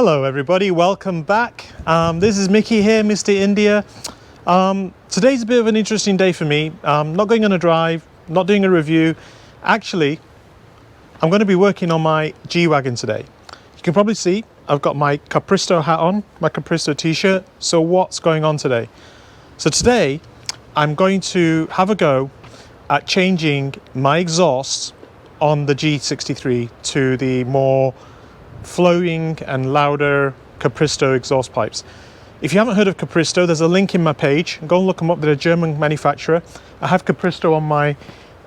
Hello everybody, welcome back. This is Mickey here, Mr. India. Today's a bit of an interesting day for me. Not going on a drive, not doing a review. Actually, I'm going to be working on my G-Wagon today. You can probably see I've got my Capristo hat on, my Capristo t-shirt. So what's going on today? So today I'm going to have a go at changing my exhaust on the G63 to the more flowing and louder Capristo exhaust pipes. If you haven't heard of Capristo, there's a link in my page. Go and look them up. They're a German manufacturer. I have Capristo on my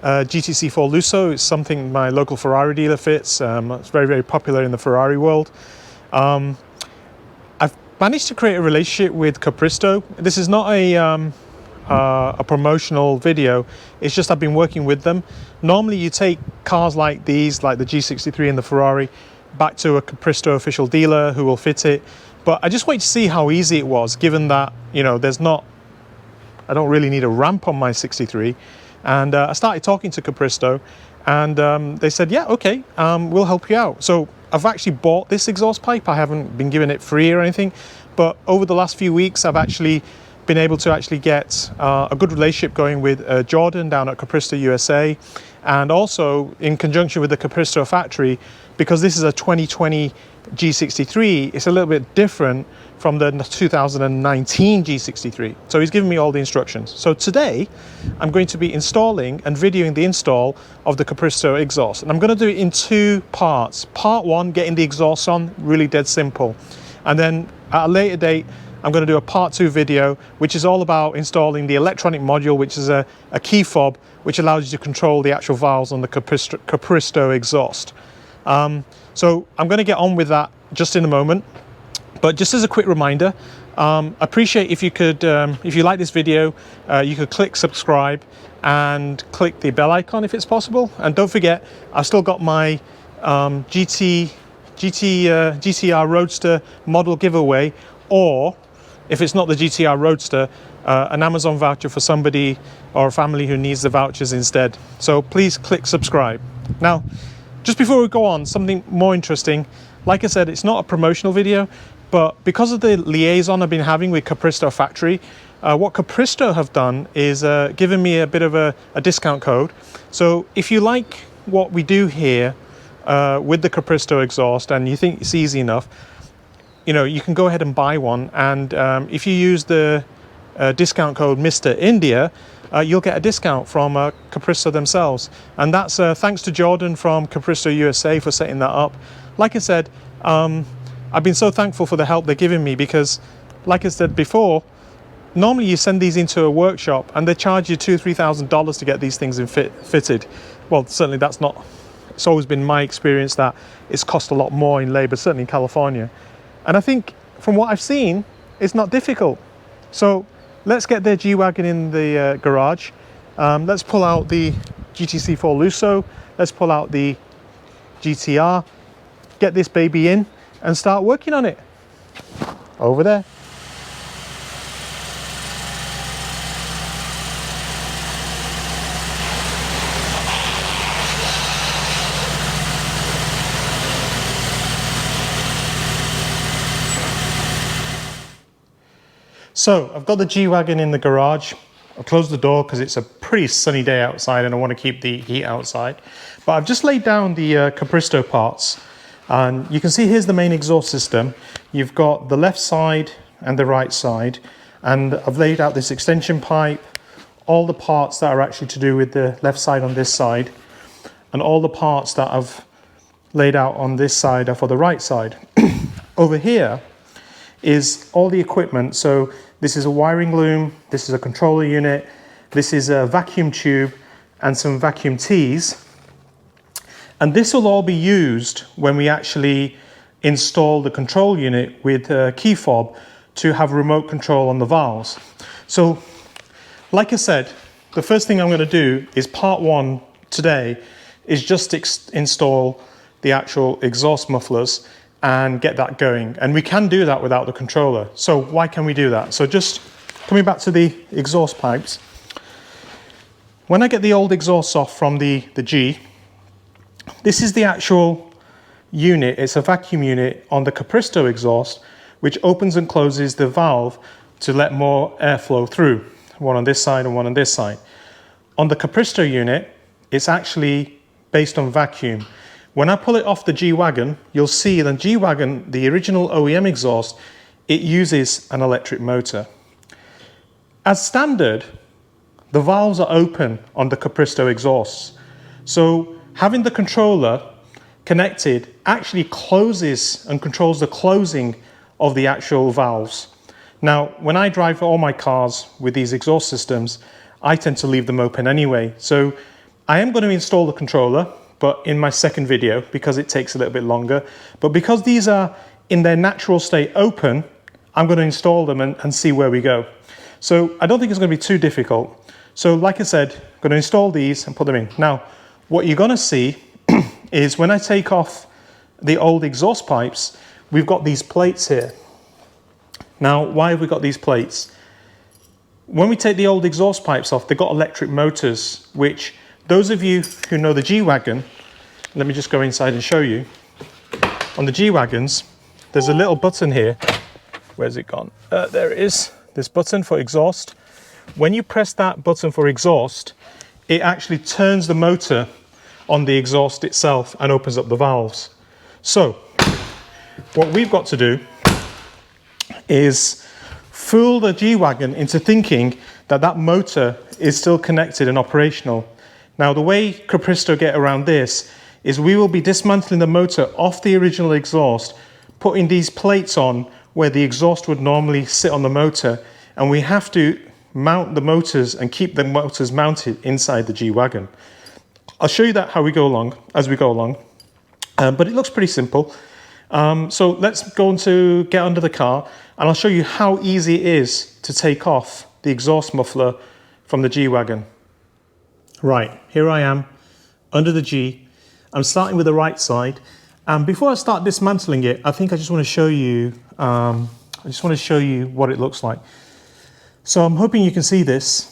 GTC4 Lusso. It's something my local Ferrari dealer fits. It's very, very popular in the Ferrari world. I've managed to create a relationship with Capristo. This is not a promotional video. It's just I've been working with them. Normally you take cars like these, like the G63 and the Ferrari, back to a Capristo official dealer who will fit it. But I just wanted to see how easy it was, given that, you know, I don't really need a ramp on my 63. And I started talking to Capristo, and they said, yeah, okay, we'll help you out. So I've actually bought this exhaust pipe. I haven't been given it free or anything, but over the last few weeks, I've actually been able to get a good relationship going with Jordan down at Capristo USA, and also in conjunction with the Capristo factory, because this is a 2020 G63, it's a little bit different from the 2019 G63. So he's given me all the instructions. So today I'm going to be installing and videoing the install of the Capristo exhaust. And I'm going to do it in two parts. Part one, getting the exhaust on, really dead simple. And then at a later date, I'm going to do a part two video, which is all about installing the electronic module, which is a key fob, which allows you to control the actual valves on the Capristo exhaust. So I'm going to get on with that just in a moment. But just as a quick reminder, appreciate if you could, if you like this video, you could click subscribe and click the bell icon if it's possible. And don't forget, I've still got my GTR Roadster model giveaway, or if it's not the GTR Roadster, an Amazon voucher for somebody or a family who needs the vouchers instead. So please click subscribe. Now, just before we go on, something more interesting. Like I said, it's not a promotional video, but because of the liaison I've been having with Capristo factory, what Capristo have done is given me a bit of a discount code. So if you like what we do here with the Capristo exhaust and you think it's easy enough, you know, you can go ahead and buy one. And if you use the discount code Mr. India, you'll get a discount from Capristo themselves. And that's thanks to Jordan from Capristo USA for setting that up. Like I said, I've been so thankful for the help they're giving me, because like I said before, normally you send these into a workshop and they charge you $2,000–3,000 to get these things fitted. Well, certainly it's always been my experience that it's cost a lot more in labor, certainly in California. And I think from what I've seen, it's not difficult. So let's get the G-Wagon in the garage. Let's pull out the GTC4 Lusso. Let's pull out the GTR, get this baby in and start working on it. Over there. So I've got the G-Wagon in the garage. I'll close the door because it's a pretty sunny day outside and I want to keep the heat outside. But I've just laid down the Capristo parts, and you can see here's the main exhaust system. You've got the left side and the right side, and I've laid out this extension pipe, all the parts that are actually to do with the left side on this side, and all the parts that I've laid out on this side are for the right side. Over here is all the equipment. So this is a wiring loom, this is a controller unit, this is a vacuum tube and some vacuum tees. And this will all be used when we actually install the control unit with a key fob to have remote control on the valves. So like I said, the first thing I'm going to do is part one today is just install the actual exhaust mufflers and get that going. And we can do that without the controller. So why can we do that? So just coming back to the exhaust pipes, when I get the old exhausts off from the G, this is the actual unit, it's a vacuum unit on the Capristo exhaust, which opens and closes the valve to let more airflow through, one on this side and one on this side. On the Capristo unit, it's actually based on vacuum. When I pull it off the G-Wagon, you'll see the G-Wagon, the original OEM exhaust, it uses an electric motor. As standard, the valves are open on the Capristo exhausts. So having the controller connected actually closes and controls the closing of the actual valves. Now, when I drive all my cars with these exhaust systems, I tend to leave them open anyway. So I am going to install the controller, but in my second video, because it takes a little bit longer. But because these are in their natural state open, I'm going to install them and see where we go. So I don't think it's going to be too difficult. So like I said, I'm going to install these and put them in. Now, what you're going to see is when I take off the old exhaust pipes, we've got these plates here. Now, why have we got these plates? When we take the old exhaust pipes off, they've got electric motors, which those of you who know the G-Wagon, let me just go inside and show you. On the G-Wagons, there's a little button here. Where's it gone? There it is, this button for exhaust. When you press that button for exhaust, it actually turns the motor on the exhaust itself and opens up the valves. So, what we've got to do is fool the G-Wagon into thinking that that motor is still connected and operational. Now, the way Capristo get around this is we will be dismantling the motor off the original exhaust, putting these plates on where the exhaust would normally sit on the motor, and we have to mount the motors and keep the motors mounted inside the G-Wagon. I'll show you that how we go along, as we go along, but it looks pretty simple. So let's go on to get under the car, and I'll show you how easy it is to take off the exhaust muffler from the G-Wagon. Right, here I am under the G. I'm starting with the right side, and before I start dismantling it, I think I just want to show you. What it looks like. So I'm hoping you can see this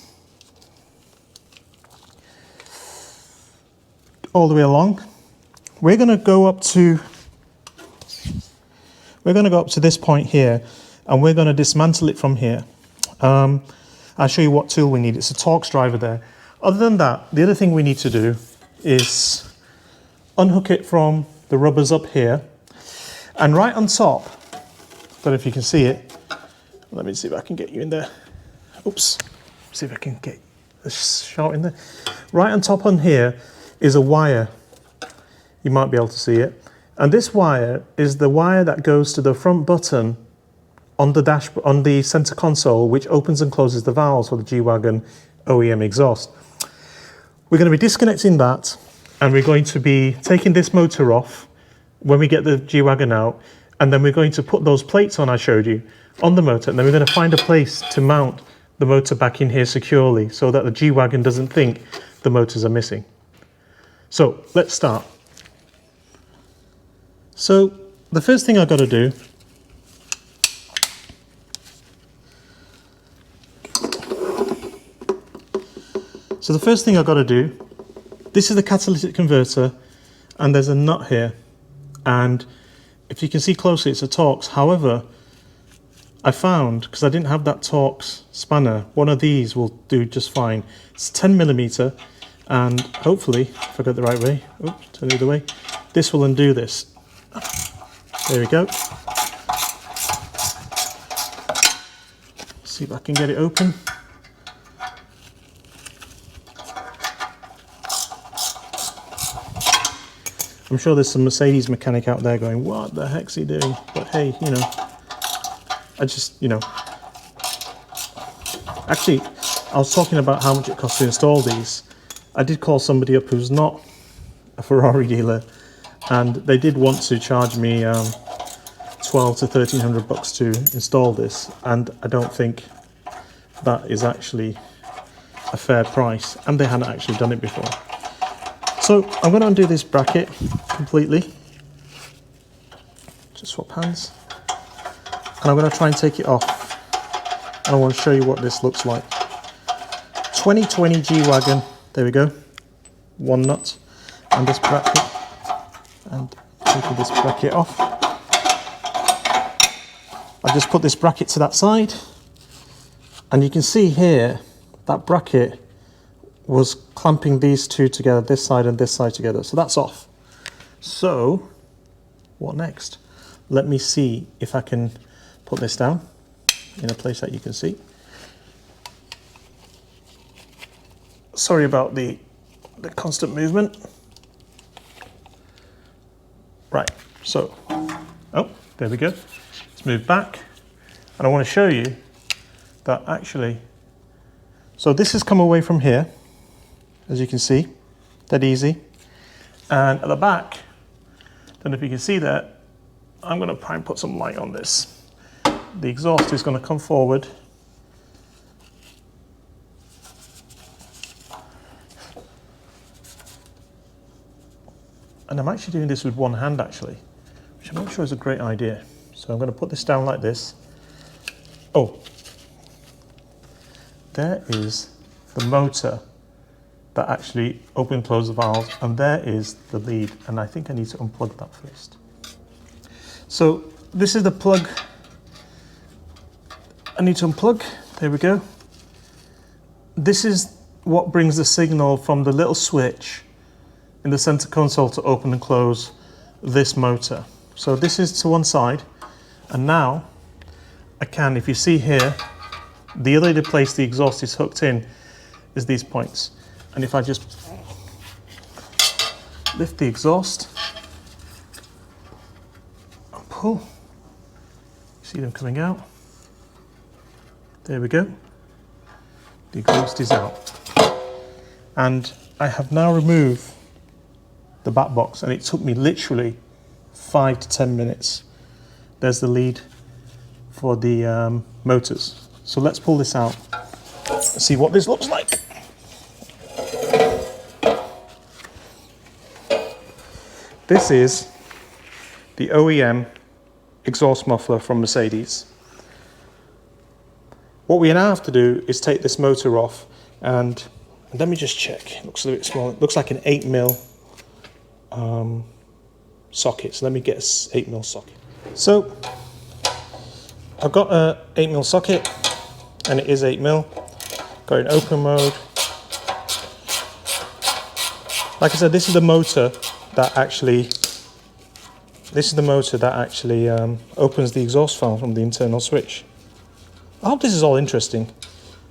all the way along. We're going to go up to this point here, and we're going to dismantle it from here. I'll show you what tool we need. It's a Torx driver there. Other than that, the other thing we need to do is unhook it from the rubbers up here, and right on top, I don't know if you can see it. Let me see if I can get you in there. Oops. See if I can get a shot in there. Right on top on here is a wire. You might be able to see it. And this wire is the wire that goes to the front button on the dashboard, on the center console, which opens and closes the valves for the G-Wagon OEM exhaust. We're going to be disconnecting that, and we're going to be taking this motor off when we get the G-Wagon out, and then we're going to put those plates on I showed you on the motor, and then we're going to find a place to mount the motor back in here securely so that the G-Wagon doesn't think the motors are missing. So let's start. So the first thing I've got to do this is the catalytic converter, and there's a nut here, and if you can see closely, it's a Torx. However, I found, because I didn't have that Torx spanner, one of these will do just fine. It's 10mm, and hopefully, if I got it the right way, oops, turn the other way, this will undo this. There we go. See if I can get it open. I'm sure there's some Mercedes mechanic out there going, what the heck's he doing? But hey, you know, I just, you know. Actually, I was talking about how much it costs to install these. I did call somebody up who's not a Ferrari dealer, and they did want to charge me $1,200 to $1,300 to install this, and I don't think that is actually a fair price, and they hadn't actually done it before. So I'm going to undo this bracket completely. Just swap hands. And I'm going to try and take it off. And I want to show you what this looks like. 2020 G-Wagon. There we go. One nut. And this bracket. And taking this bracket off. I just put this bracket to that side, and you can see here that bracket was clamping these two together, this side and this side together, so that's off. So what next? Let me see if I can put this down in a place that you can see. Sorry about the constant movement. Right, so, oh, there we go. Let's move back. And I want to show you that actually, so this has come away from here, as you can see, dead easy. And at the back, don't know if you can see that, I'm going to try and put some light on this. The exhaust is going to come forward. And I'm actually doing this with one hand actually, which I'm not sure is a great idea. So I'm going to put this down like this. Oh, there is the motor that actually open and close the valves, and there is the lead, and I think I need to unplug that first. So this is the plug I need to unplug. There we go. This is what brings the signal from the little switch in the center console to open and close this motor. So this is to one side, and now I can, if you see here, the other place the exhaust is hooked in is these points. And if I just lift the exhaust and pull, see them coming out. There we go. The exhaust is out. And I have now removed the back box, and it took me literally 5 to 10 minutes. There's the lead for the motors. So let's pull this out and see what this looks like. This is the OEM exhaust muffler from Mercedes. What we now have to do is take this motor off, and let me just check. It looks a bit small. It looks like an 8mm socket. So let me get an 8mm socket. So I've got an 8mm socket, and it is 8mm. Got it in open mode. Like I said, this is the motor that actually opens the exhaust valve from the internal switch. I hope this is all interesting.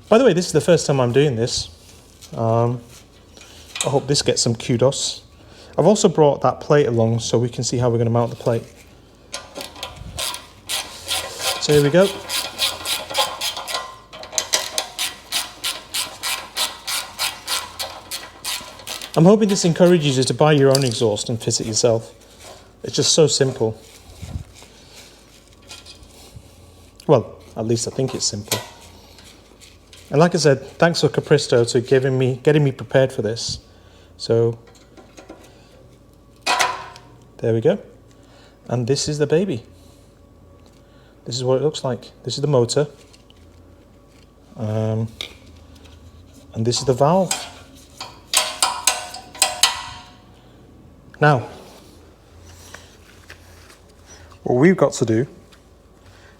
By the way, this is the first time I'm doing this. I hope this gets some kudos. I've also brought that plate along so we can see how we're going to mount the plate. So here we go. I'm hoping this encourages you to buy your own exhaust and fit it yourself. It's just so simple. Well, at least I think it's simple. And like I said, thanks for Capristo to getting me prepared for this. So there we go. And this is the baby. This is what it looks like. This is the motor. And this is the valve. Now, what we've got to do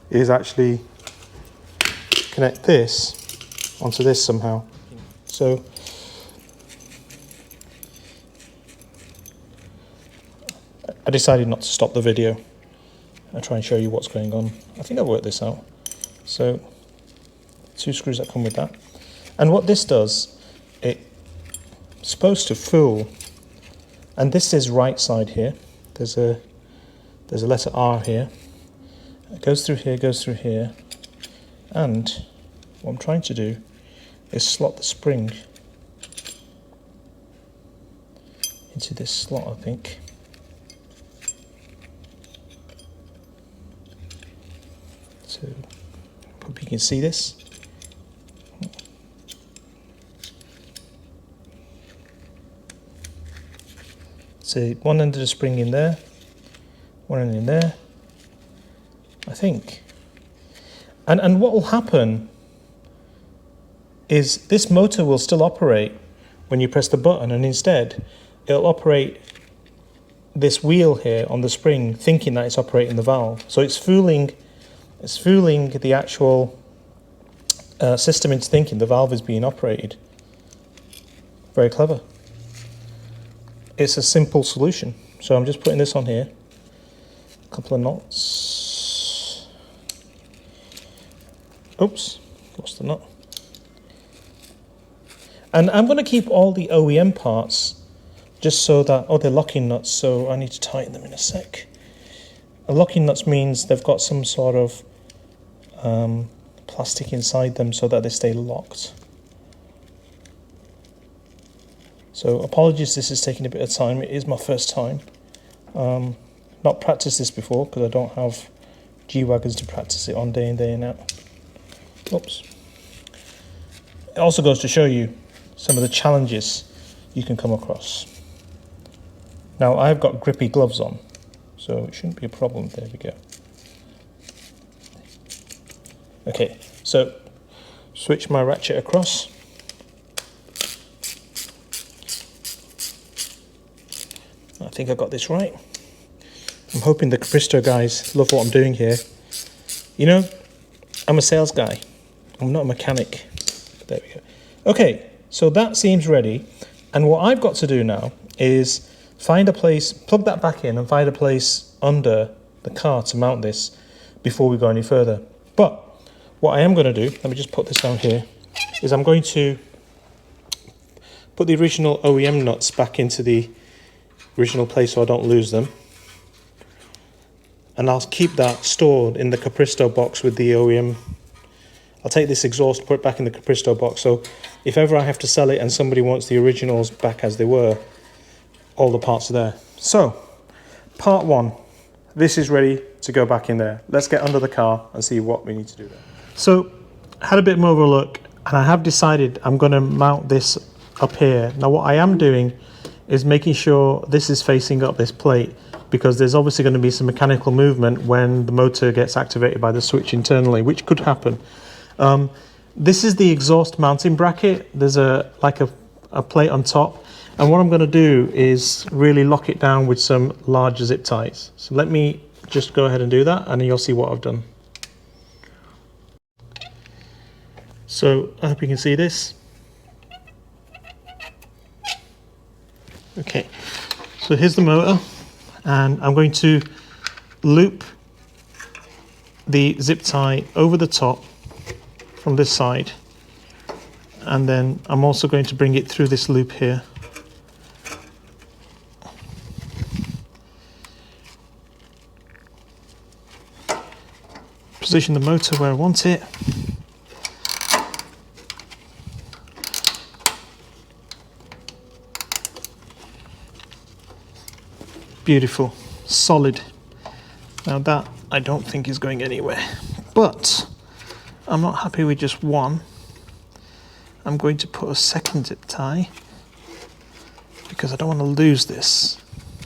is actually connect this onto this somehow. So I decided not to stop the video and try and show you what's going on. I think I've worked this out. So 2 screws that come with that. And what this does, it's supposed to fool. And this is right side here. There's a letter R here. It goes through here, and what I'm trying to do is slot the spring into this slot, I think. So, hope you can see this. So one end of the spring in there, one end in there, I think. And what will happen is this motor will still operate when you press the button, and instead it'll operate this wheel here on the spring, thinking that it's operating the valve. So it's fooling the actual system into thinking the valve is being operated. Very clever. It's a simple solution. So I'm just putting this on here. A couple of knots. Oops, lost the knot. And I'm going to keep all the OEM parts just so that, oh, they're locking nuts, so I need to tighten them in a sec. A locking nuts means they've got some sort of plastic inside them so that they stay locked. So apologies, this is taking a bit of time. It is my first time. Not practiced this before because I don't have G-Wagons to practice it on day in, day out. Oops. It also goes to show you some of the challenges you can come across. Now I've got grippy gloves on, so it shouldn't be a problem. There we go. Okay, so switch my ratchet across. I think I got this right. I'm hoping the Capristo guys love what I'm doing here. You know, I'm a sales guy. I'm not a mechanic. There we go. Okay, so that seems ready. And what I've got to do now is find a place, plug that back in and find a place under the car to mount this before we go any further. But what I am going to do, let me just put this down here, is I'm going to put the original OEM nuts back into the original place so I don't lose them. And I'll keep that stored in the Capristo box with the OEM. I'll take this exhaust, put it back in the Capristo box, so if ever I have to sell it and somebody wants the originals back as they were, all the parts are there. So, part one, this is ready to go back in there. Let's get under the car and see what we need to do there. So, I had a bit more of a look, and I have decided I'm going to mount this up here. Now what I am doing is making sure this is facing up this plate, because there's obviously going to be some mechanical movement when the motor gets activated by the switch internally, which could happen. This is the exhaust mounting bracket. There's a plate on top, and what I'm going to do is really lock it down with some larger zip ties. So let me just go ahead and do that, and then you'll see what I've done. So I hope you can see this. Okay, so here's the motor, and I'm going to loop the zip tie over the top from this side, and then I'm also going to bring it through this loop here. Position the motor where I want it. Beautiful, solid. Now that I don't think is going anywhere, but I'm not happy with just one. I'm going to put a second zip tie because I don't want to lose this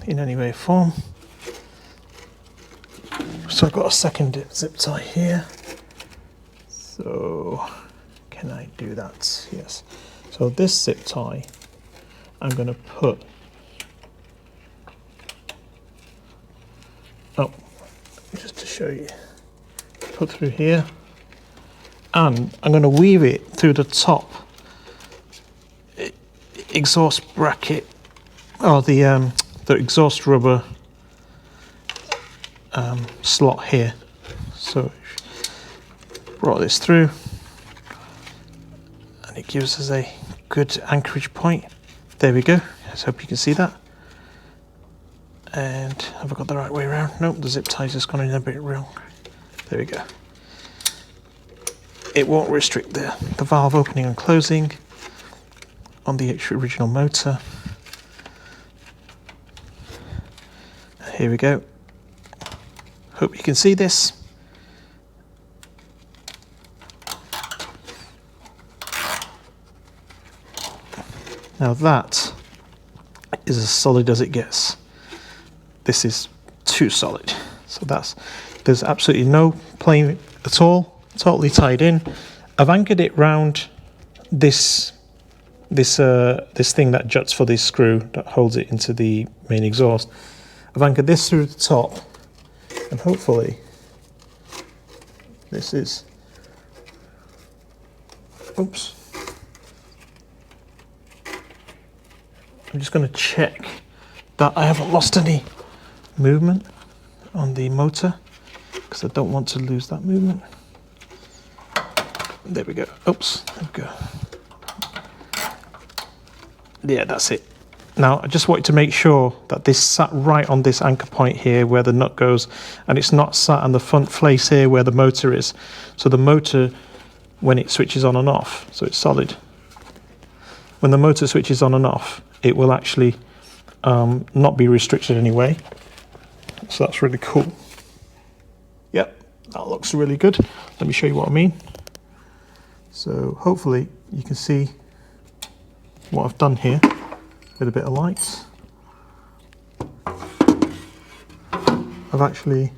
in any way or form. So I've got a second zip tie here. So can I do that? Yes. So this zip tie I'm going to put, just to show you, put through here, and I'm going to weave it through the top exhaust bracket, or the exhaust rubber slot here. So brought this through, and it gives us a good anchorage point. There we go. Let's hope you can see that. And have I got the right way around? Nope, the zip tie's just gone in a bit wrong. There we go. It won't restrict the valve opening and closing on the original motor. Here we go. Hope you can see this. Now that is as solid as it gets. This is too solid. So there's absolutely no plane at all, totally tied in. I've anchored it round this thing that juts for this screw that holds it into the main exhaust. I've anchored this through the top, and hopefully this is, oops. I'm just going to check that I haven't lost any movement on the motor, because I don't want to lose that movement. There we go. Oops, there we go. Yeah, that's it. Now, I just wanted to make sure that this sat right on this anchor point here where the nut goes, and it's not sat on the front face here where the motor is. So the motor, when it switches on and off, so it's solid. When the motor switches on and off, it will actually not be restricted anyway. So that's really cool. Yep, that looks really good. Let me show you what I mean. So hopefully you can see what I've done here with a bit of light. I've actually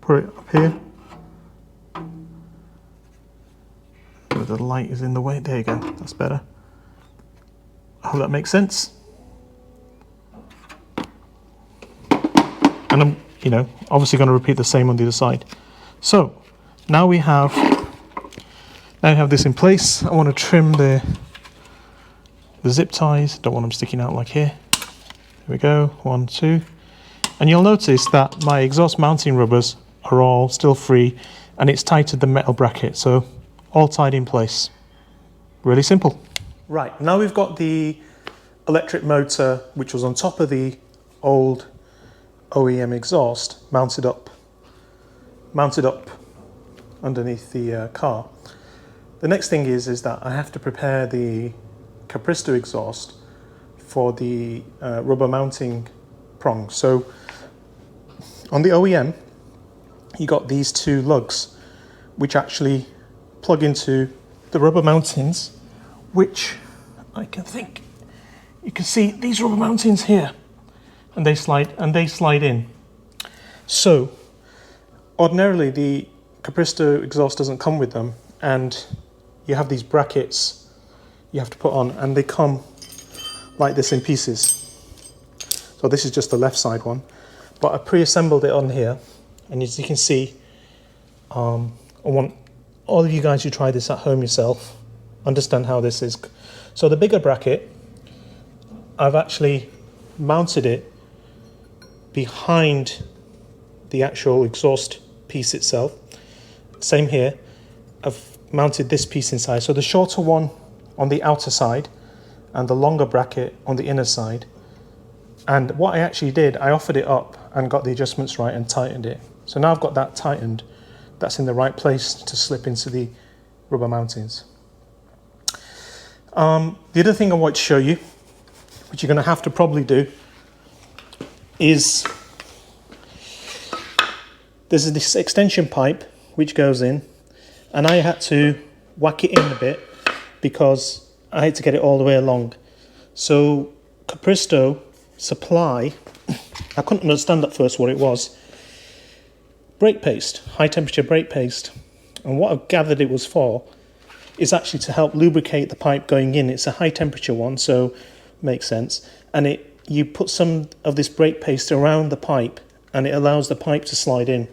put it up here where the light is in the way. There you go, that's better. I hope that makes sense. And I'm, obviously going to repeat the same on the other side. So now we have this in place. I want to trim the zip ties. Don't want them sticking out like here. There we go, 1, 2. And you'll notice that my exhaust mounting rubbers are all still free, and it's tied to the metal bracket, so all tied in place. Really simple. Right, now we've got the electric motor, which was on top of the old OEM exhaust, mounted up underneath the car. The next thing is that I have to prepare the Capristo exhaust for the rubber mounting prongs. So on the OEM, you got these 2 lugs, which actually plug into the rubber mountings, which I can think you can see these rubber mountings here, and they slide in. So ordinarily the Capristo exhaust doesn't come with them, and you have these brackets you have to put on, and they come like this in pieces. So this is just the left side one, but I pre-assembled it on here, and as you can see, I want all of you guys who try this at home yourself understand how this is. So the bigger bracket, I've actually mounted it behind the actual exhaust piece itself. Same here, I've mounted this piece inside. So the shorter one on the outer side and the longer bracket on the inner side. And what I actually did, I offered it up and got the adjustments right and tightened it. So now I've got that tightened, that's in the right place to slip into the rubber mountings. The other thing I want to show you, which you're going to have to probably do, is there's this extension pipe which goes in, and I had to whack it in a bit because I had to get it all the way along. So Capristo supply, I couldn't understand at first what it was, brake paste, high temperature brake paste. And what I've gathered it was for is actually to help lubricate the pipe going in. It's a high temperature one, so makes sense. And you put some of this brake paste around the pipe, and it allows the pipe to slide in.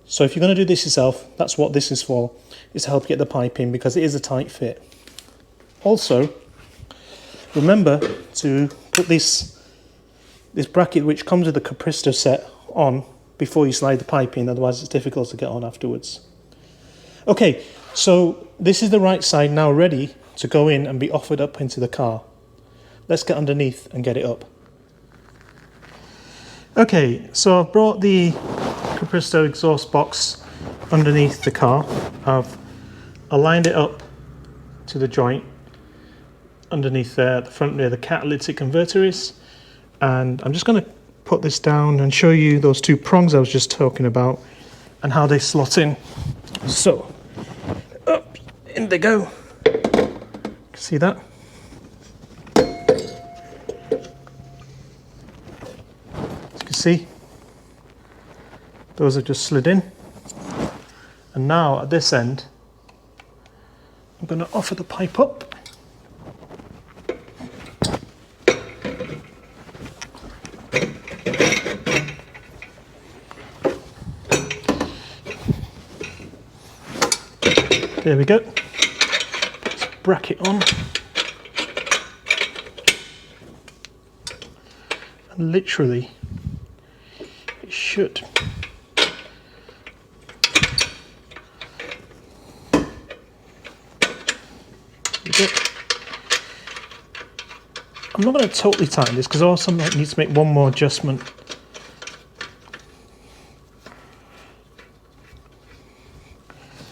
So if you're going to do this yourself, that's what this is for, is to help get the pipe in, because it is a tight fit. Also, remember to put this bracket which comes with the Capristo set on before you slide the pipe in, otherwise it's difficult to get on afterwards. Okay, so this is the right side now ready to go in and be offered up into the car. Let's get underneath and get it up. Okay, so I've brought the Capristo exhaust box underneath the car. I've aligned it up to the joint underneath there at the front where the catalytic converter is, and I'm just going to put this down and show you those 2 prongs I was just talking about and how they slot in. So up in they go. See that? As you can see, those have just slid in, and now at this end I'm going to offer the pipe up. There we go. Put this bracket on. And literally, it should. I'm not going to totally tighten this because I also need to make one more adjustment.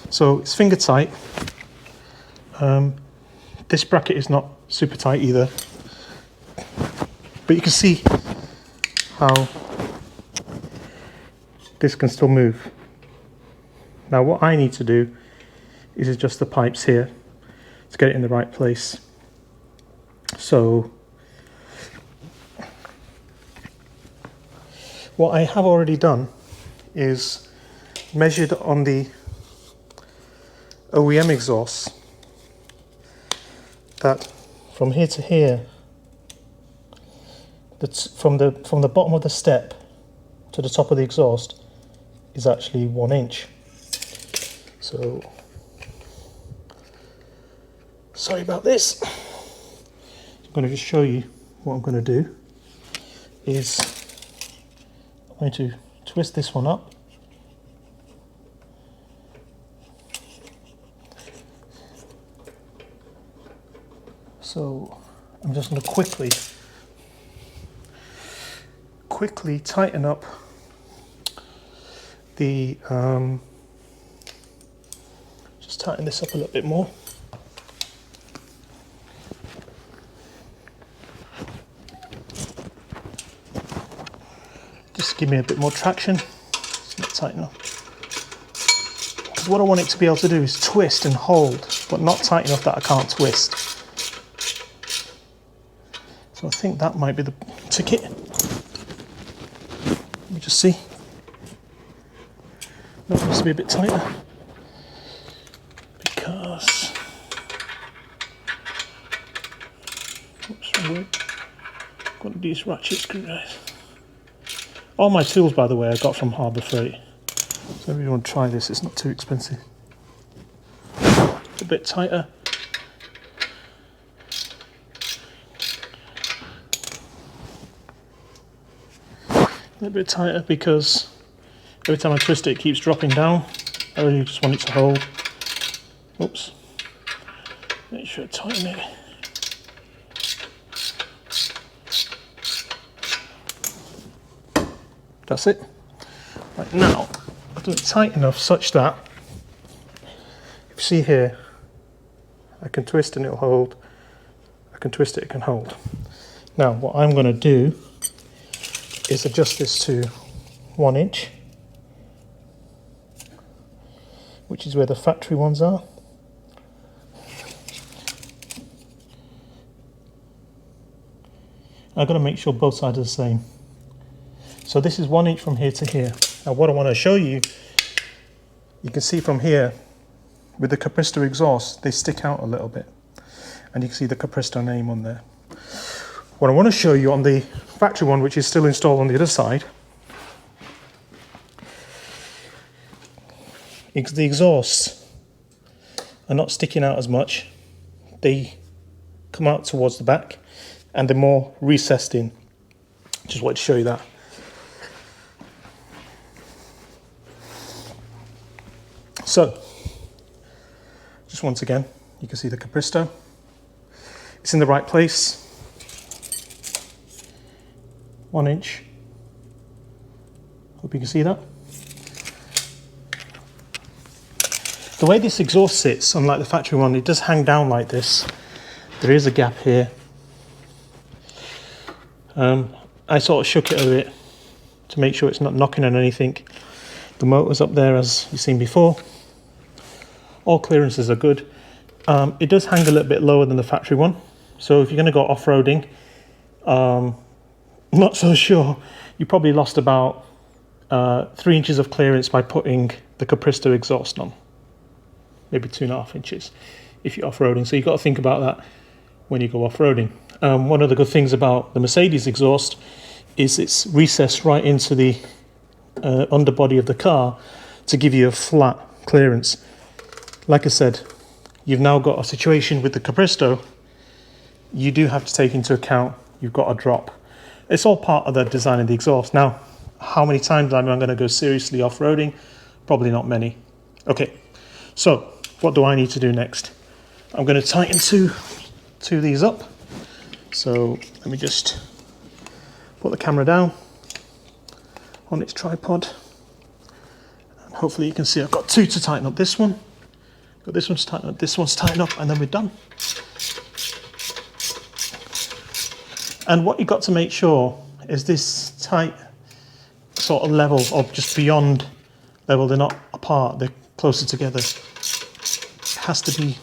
So it's finger tight. This bracket is not super tight either, but you can see how this can still move. Now what I need to do is adjust the pipes here to get it in the right place. So what I have already done is measured on the OEM exhaust that from here to here, that's from the bottom of the step to the top of the exhaust is actually 1 inch. So sorry about this. I'm going to just show you what I'm going to do is I'm going to twist this one up. So I'm just going to quickly tighten up the just tighten this up a little bit more. Just give me a bit more traction. It's not tight enough. Because what I want it to be able to do is twist and hold, but not tight enough that I can't twist. So I think that might be the ticket. Let me just see. That needs to be a bit tighter. Because... Oops, wrong way. Got to use ratchet screwdrivers. All my tools, by the way, I got from Harbour Freight. So if you want to try this, it's not too expensive. It's a bit tighter. A little bit tighter because every time I twist it, it keeps dropping down. I really just want it to hold. Oops. Make sure I tighten it. That's it. Right, now, I've done it tight enough such that, if you see here, I can twist and it'll hold. I can twist it, it can hold. Now, what I'm going to do is adjust this to 1 inch, which is where the factory ones are. I've got to make sure both sides are the same. So this is 1 inch from here to here. Now what I want to show you, you can see from here, with the Capristo exhaust, they stick out a little bit. And you can see the Capristo name on there. What I want to show you on the factory one, which is still installed on the other side, is the exhausts are not sticking out as much. They come out towards the back and they're more recessed in. Just wanted to show you that. So, just once again, you can see the Capristo. It's in the right place. 1 inch. Hope you can see that. The way this exhaust sits, unlike the factory one, it does hang down like this. There is a gap here. I sort of shook it a bit to make sure it's not knocking on anything. The motor's up there as you've seen before. All clearances are good. It does hang a little bit lower than the factory one. So if you're going to go off-roading, not so sure. You probably lost about 3 inches of clearance by putting the Capristo exhaust on. Maybe 2.5 inches if you're off-roading. So you've got to think about that when you go off-roading. One of the good things about the Mercedes exhaust is it's recessed right into the underbody of the car to give you a flat clearance. like I said, you've now got a situation with the Capristo. You do have to take into account you've got a drop. It's all part of the design of the exhaust. Now, how many times am I going to go seriously off-roading? Probably not many. Okay, so what do I need to do next? I'm going to tighten two of these up. So let me just put the camera down on its tripod. And hopefully you can see I've got two to tighten up. This one, got this one's tighten up, this one's tighten up, and then we're done. And what you've got to make sure is this tight sort of level, or just beyond level, they're not apart, they're closer together. It has to be,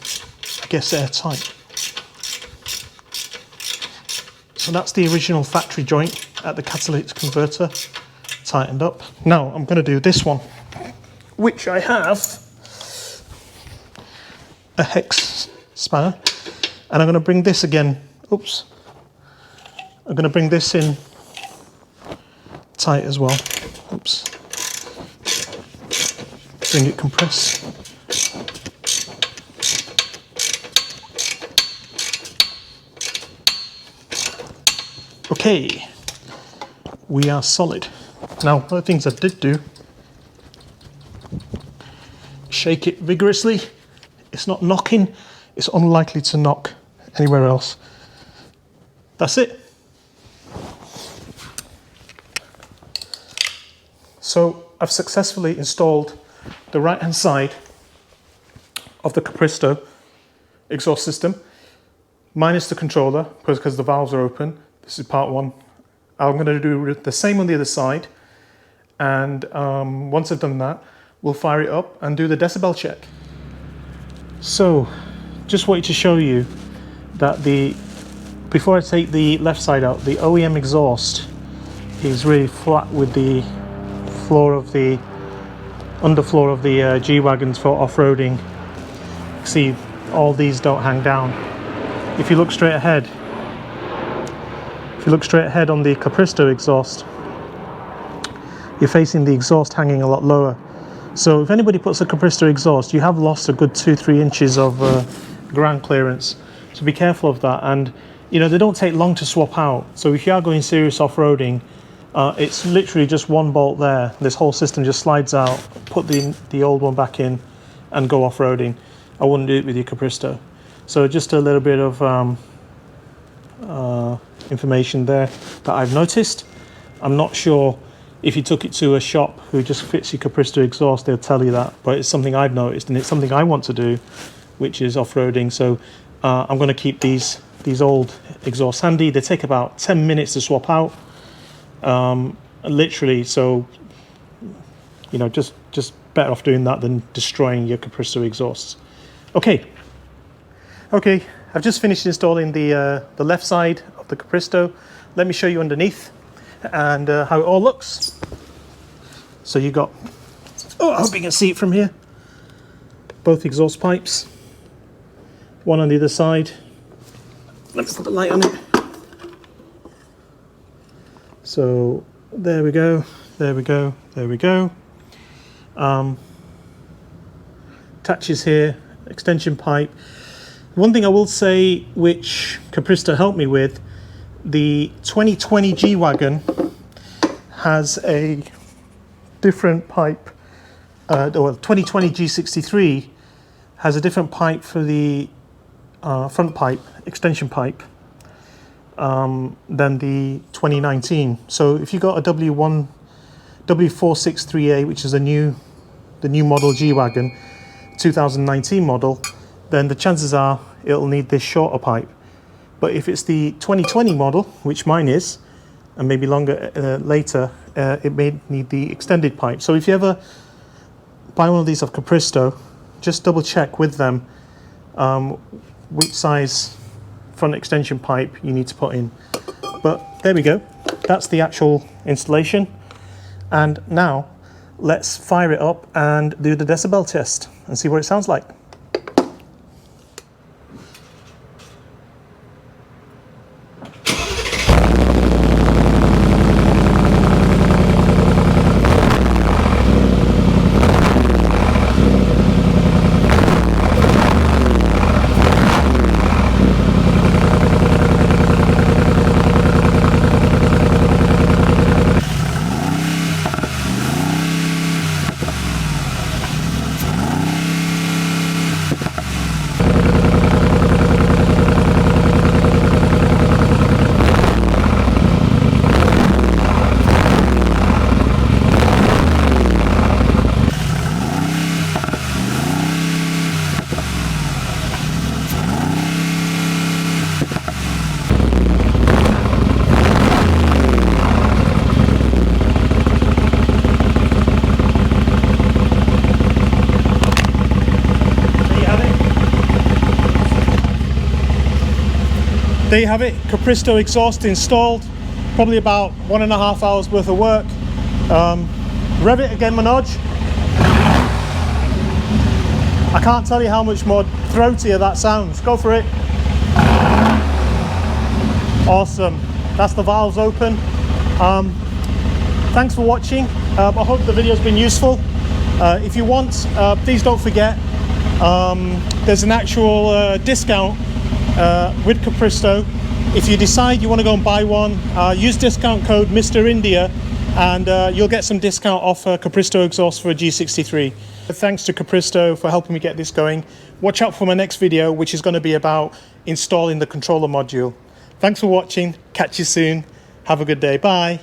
I guess, airtight. So that's the original factory joint at the Catalytic Converter, tightened up. Now I'm going to do this one, which I have a hex spanner, and I'm going to bring this again, oops, I'm going to bring this in tight as well, oops, bring it compressed. Okay, we are solid. Now, one of the things I did do, shake it vigorously. It's not knocking, it's unlikely to knock anywhere else. That's it. So I've successfully installed the right-hand side of the Capristo exhaust system, minus the controller, because the valves are open. This is part one. I'm going to do the same on the other side, and once I've done that, we'll fire it up and do the decibel check. So, just wanted to show you that before I take the left side out, the OEM exhaust is really flat with the underfloor of the G-Wagons for off-roading. See, all these don't hang down. If you look straight ahead, on the Capristo exhaust, you're facing the exhaust hanging a lot lower. So if anybody puts a Capristo exhaust, you have lost a good 2-3 inches of ground clearance. So be careful of that. And you know, they don't take long to swap out. So if you are going serious off-roading, it's literally just one bolt there. This whole system just slides out, put the old one back in, and go off-roading. I wouldn't do it with your Capristo. So just a little bit of information there that I've noticed. I'm not sure if you took it to a shop who just fits your Capristo exhaust, they'll tell you that, but it's something I've noticed, and it's something I want to do, which is off-roading. So I'm going to keep these old exhausts handy. They take about 10 minutes to swap out, literally. So you know, just better off doing that than destroying your Capristo exhausts. Okay, I've just finished installing the left side of the Capristo. Let me show you underneath and how it all looks. So you got, I hope you can see it from here, both exhaust pipes, one on the other side. Let me put the light on it. So there we go, there we go, there we go. Attaches here, extension pipe. One thing I will say, which Capristo helped me with, the 2020 G-Wagon has a different pipe, or 2020 G63 has a different pipe for the front pipe, extension pipe, than the 2019. So if you got a W463A, which is the new model G-Wagon, 2019 model, then the chances are it'll need this shorter pipe. But if it's the 2020 model, which mine is, and maybe longer later, it may need the extended pipe. So if you ever buy one of these off Capristo, just double check with them which size front extension pipe you need to put in. But there we go, that's the actual installation. And now let's fire it up and do the decibel test and see what it sounds like. there you have it, Capristo exhaust installed. Probably about 1.5 hours worth of work. Rev it again, Manoj. I can't tell you how much more throatier that sounds. Go for it. Awesome. That's the valves open. Thanks for watching. I hope the video's been useful. If you want, please don't forget, there's an actual discount with Capristo. If you decide you want to go and buy one, use discount code Mr. India and you'll get some discount off Capristo exhaust for a G63. Thanks to Capristo for helping me get this going. Watch out for my next video, which is going to be about installing the controller module. Thanks for watching. Catch you soon. Have a good day. Bye.